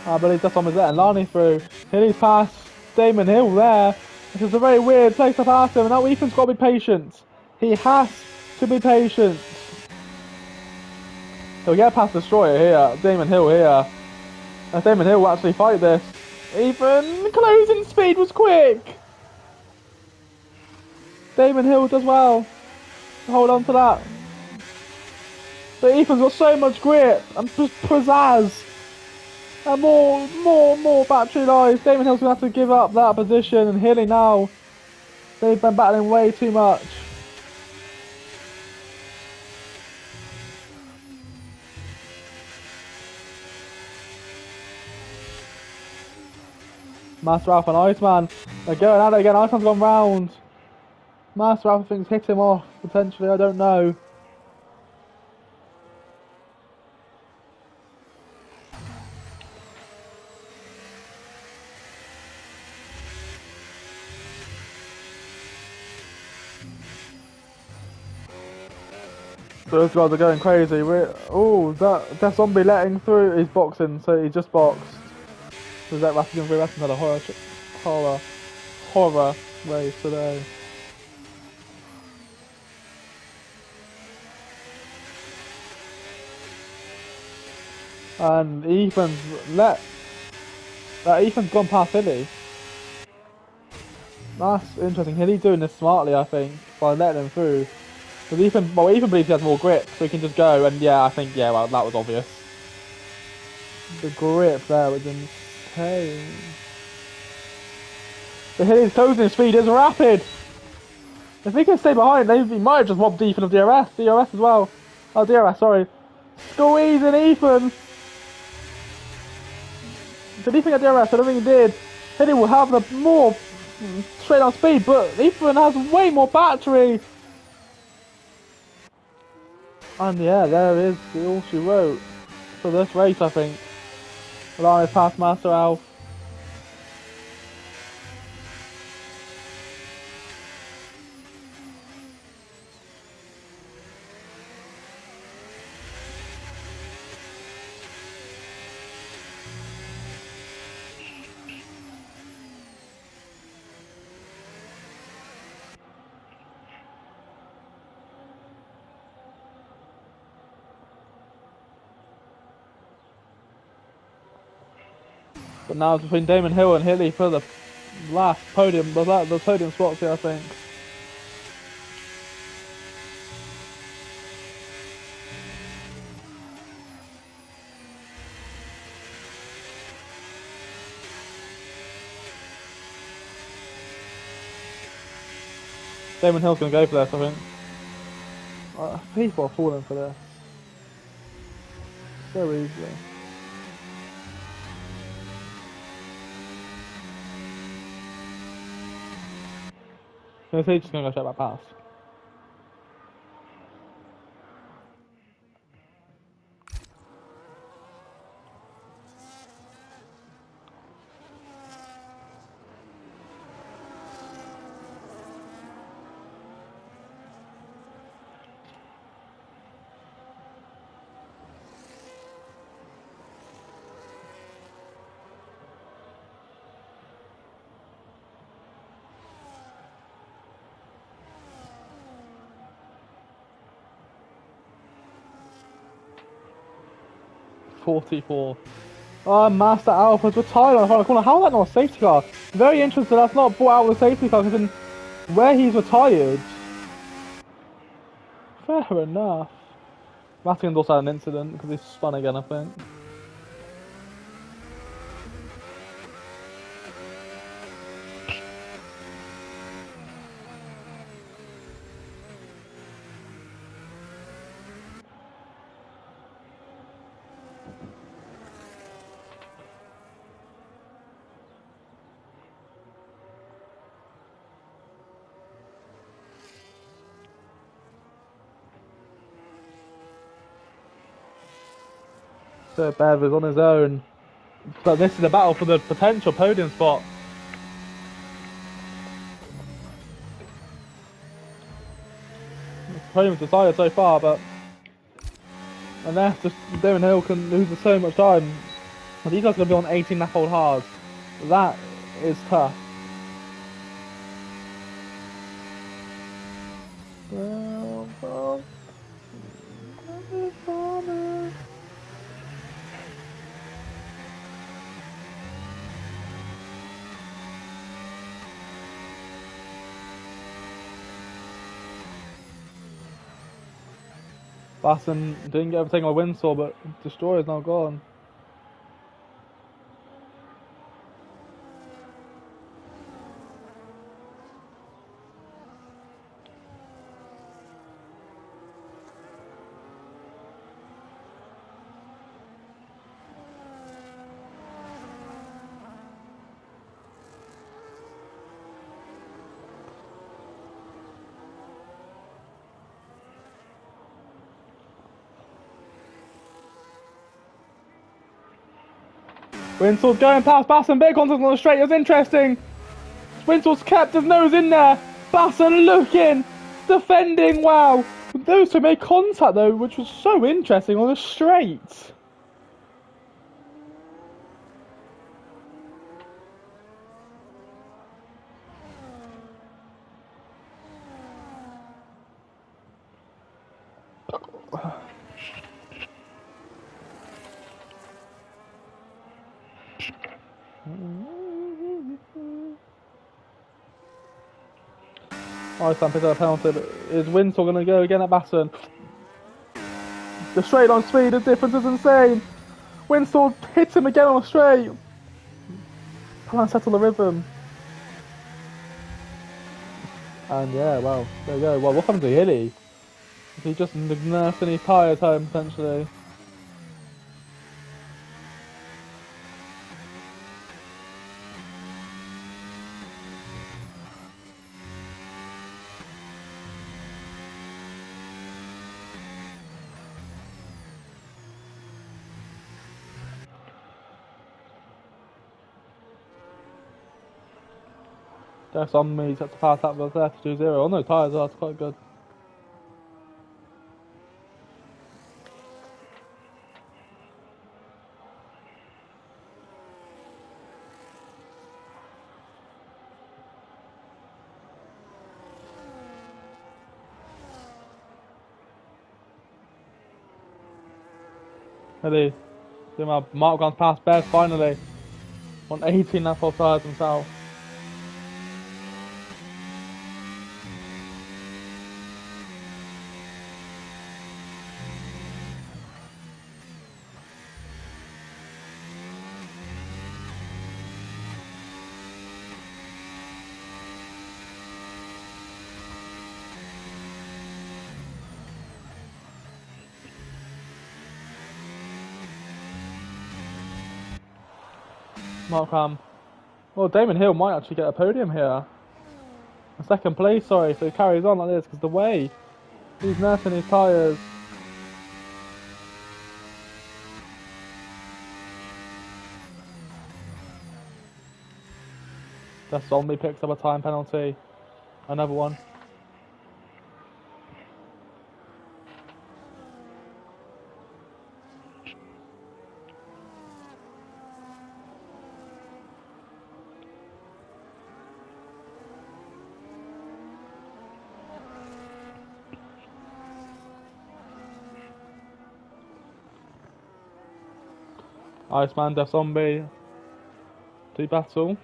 I believe that's on his letting Lani through. Hilly's past Damon Hill there. This is a very weird place to pass him. And now Ethan's got to be patient. He has to be patient. He'll get past Destroyer here. Damon Hill here. And Damon Hill will actually fight this. Ethan, closing speed was quick. Damon Hill does well. Hold on to that. But Ethan's got so much grip and pizzazz. And more battery life. Damon Hill's going to have to give up that position. And Hilly now, they've been battling way too much. Master Ralph and Iceman, they're going at it again. Iceman's gone round. Master Ralph thinks hit him off, potentially, I don't know. Those guys are going crazy. Oh, that zombie letting through. He's boxing, so he just boxed. Was that Rattigan v Rattigan had a horror race today. And Ethan's gone past Hilly. That's interesting. Hilly doing this smartly, I think, by letting him through. Because Ethan believes he has more grip, so he can just go. And yeah, I think well, that was obvious. The grip there was insane. The Hilly's closing speed is rapid. If he can stay behind, he might have just robbed Ethan of DRS. DRS as well. Oh, DRS, sorry. Squeezing Ethan. Did Ethan get DRS? I don't think he did. Hilly will have the more straight on speed, but Ethan has way more battery. And yeah, there is all she wrote for this race, I think. Lana's past Master Alf. But now it's between Damon Hill and Hilly for the last podium, the podium spots here, I think. Damon Hill's going to go for this, I think. People are falling for this. So easily. He's just going to go straight back past. .44. Master Alpha's retired on the final corner. How is that not a safety car? Very interesting that's not brought out with a safety car, because where he's retired. Fair enough. Matting's also had an incident because he's spun again, I think. So Bev is on his own. But this is a battle for the potential podium spot. The podium's decided so far, but unless just Damon Hill can lose so much time, these guys are going to be on 18 lap old hards. That is tough. Basson didn't get everything on Windsor, but Destroyer's now gone. Winsor's going past Basson, bit of contact on the straight, it's interesting. Winsor's kept his nose in there. Basson looking, defending, wow. Those two made contact though, which was so interesting on the straight. Oh, Sam picked up a penalty. Is Windsor going to go again at Basson? The straight on speed, the difference is insane. Windsor hits him again on the straight. Trying to settle the rhythm. And yeah, well, there you go. Well, what happened to Hilly? Is he just nursing his tyres home, potentially? That's on me, set to pass that was there to 2-0. Oh no, tyres are quite good. Hilly, see my Mark gone past Bev finally. On 18 lap full tyres himself. Mark well, Damon Hill might actually get a podium here. A second place, sorry, so he carries on like this because the way he's nursing his tyres. That's only picks up a time penalty. Another one. Iceman, Death Zombie. To battle.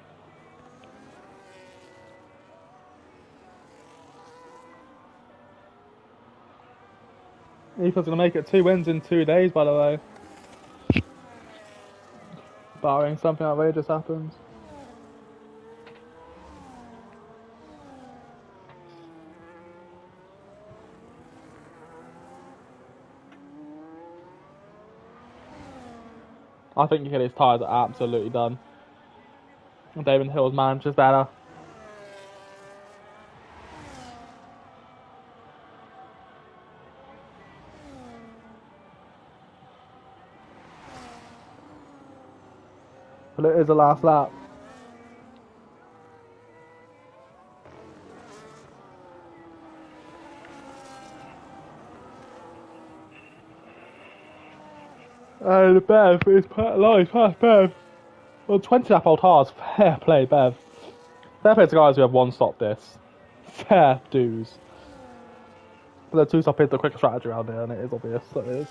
Ethan's going to make it 2 wins in 2 days, by the way. Barring something outrageous happens. I think his tyres are absolutely done. David Hill's man's just better. But it is the last lap. And Bev is past Bev. Well, 20 lap old cars. Fair play, Bev. Fair play to guys who have one stop this. Fair dues. But the 2-stop is the quicker strategy around here, and it is obvious that it is.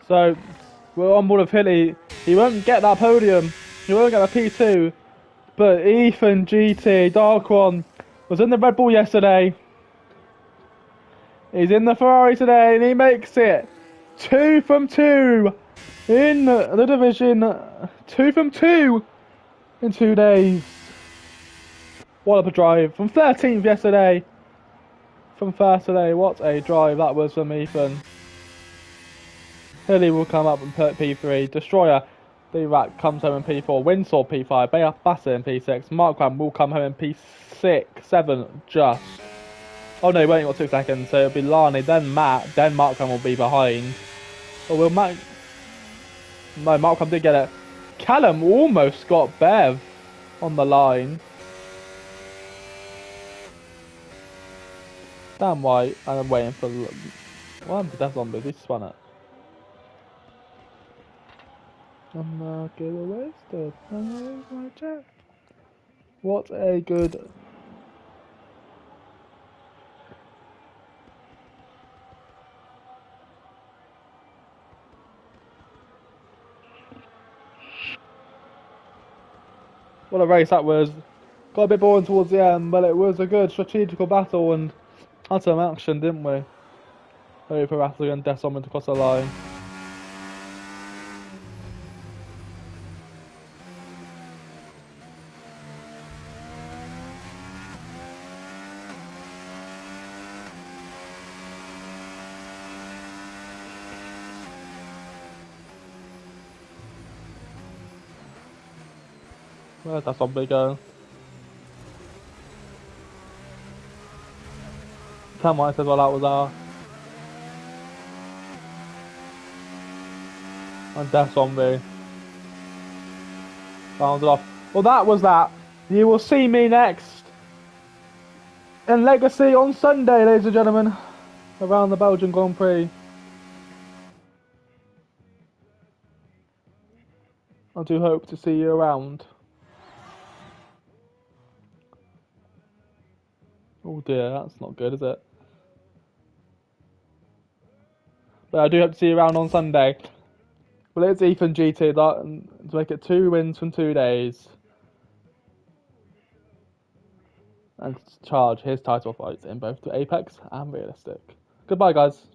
So, we're on board with Hilly. He won't get that podium. He won't get a P2. But Ethan GT, Dark One, was in the Red Bull yesterday. He's in the Ferrari today, and he makes it 2 from 2 in the division. 2 from 2 in 2 days. What a drive. From 13th yesterday. From first today. What a drive that was from Ethan. Hilly will come up and put P3. Destroyer, D-Rat comes home in P4. Windsor P5. Bassett in P6. Markram will come home in P6. 7 just. Oh no, he won't got 2 seconds. So it'll be Lani, then Matt, then Markram will be behind. Or will Matt... No, Markram did get it. Callum almost got Bev on the line. Damn white, and I'm waiting for... What happened to Death Zombie? He spun it. I'm not gonna waste it. I'm gonna lose my jet. What a good. What a race that was. Got a bit boring towards the end, but it was a good strategical battle and had some action, didn't we? Waiting for Rattler and Desomond to cross the line. Where's that zombie going? Tell me, says, well, that was our. And Death Zombie. Rounded off. Well, that was that. You will see me next in Legacy on Sunday, ladies and gentlemen, around the Belgian Grand Prix. I do hope to see you around. Oh dear, that's not good, is it? But I do hope to see you around on Sunday. Well, it's Ethan GT to make it 2 wins from 2 days. And charge his title fights in both Apex and Realistic. Goodbye, guys.